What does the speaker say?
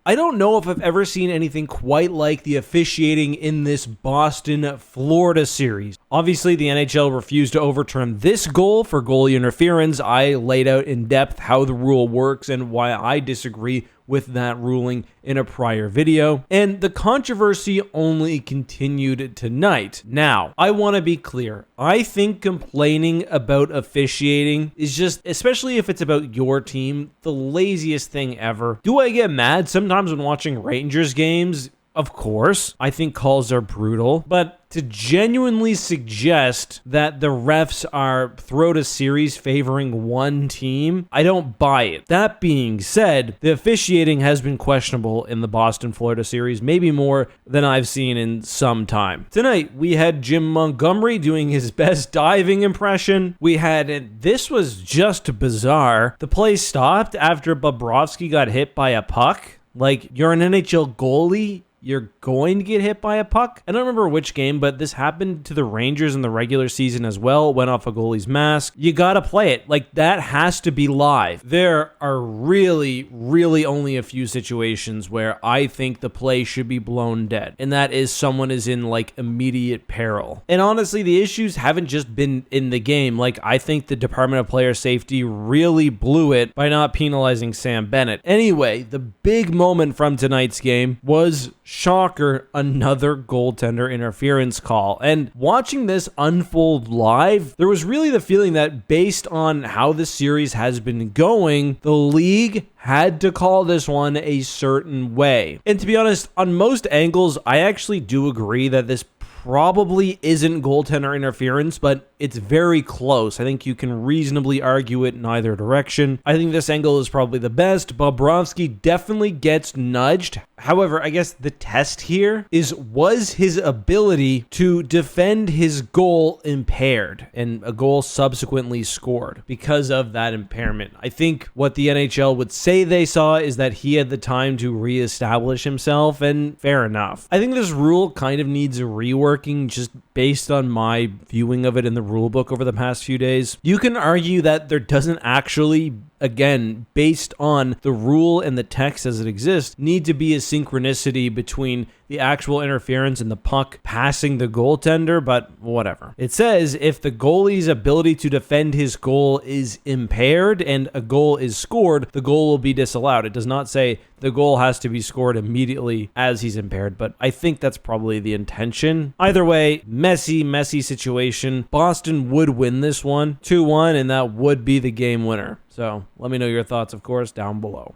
I don't know if I've ever seen anything quite like the officiating in this Boston-Florida series. Obviously, the NHL refused to overturn this goal for goalie interference. I laid out in depth how the rule works and why I disagree with that ruling in a prior video, and the controversy only continued tonight. Now, I want to be clear. I think complaining about officiating is just, especially if it's about your team, the laziest thing ever. Do I get mad sometimes when watching Rangers games? Of course, I think calls are brutal, but to genuinely suggest that the refs are throughout a series favoring one team, I don't buy it. That being said, the officiating has been questionable in the Boston-Florida series, maybe more than I've seen in some time. Tonight, we had Jim Montgomery doing his best diving impression. This was just bizarre. The play stopped after Bobrovsky got hit by a puck. Like, you're an NHL goalie, you're going to get hit by a puck. I don't remember which game, but this happened to the Rangers in the regular season as well. Went off a goalie's mask. You gotta play it. Like, that has to be live. There are really only a few situations where I think the play should be blown dead, and that is someone is in like immediate peril. And honestly, the issues haven't just been in the game. Like, I think the Department of Player Safety really blew it by not penalizing Sam Bennett. Anyway, the big moment from tonight's game was, shocker, another goaltender interference call. And watching this unfold live, there was really the feeling that based on how the series has been going, the league had to call this one a certain way. And to be honest, on most angles, I actually do agree that this probably isn't goaltender interference, but it's very close. I think you can reasonably argue it in either direction. I think this angle is probably the best. Bobrovsky definitely gets nudged. However, I guess the test here was his ability to defend his goal impaired, and a goal subsequently scored because of that impairment. I think what the NHL would say they saw is that he had the time to reestablish himself, and fair enough. I think this rule kind of needs a reworking just based on my viewing of it in the rule book over the past few days. You can argue that there doesn't actually, again, based on the rule and the text as it exists, need to be a synchronicity between the actual interference and the puck passing the goaltender, but whatever. It says if the goalie's ability to defend his goal is impaired and a goal is scored, the goal will be disallowed. It does not say the goal has to be scored immediately as he's impaired, but I think that's probably the intention. Either way, messy situation. Boston would win this one 2-1, and that would be the game winner. So let me know your thoughts, of course, down below.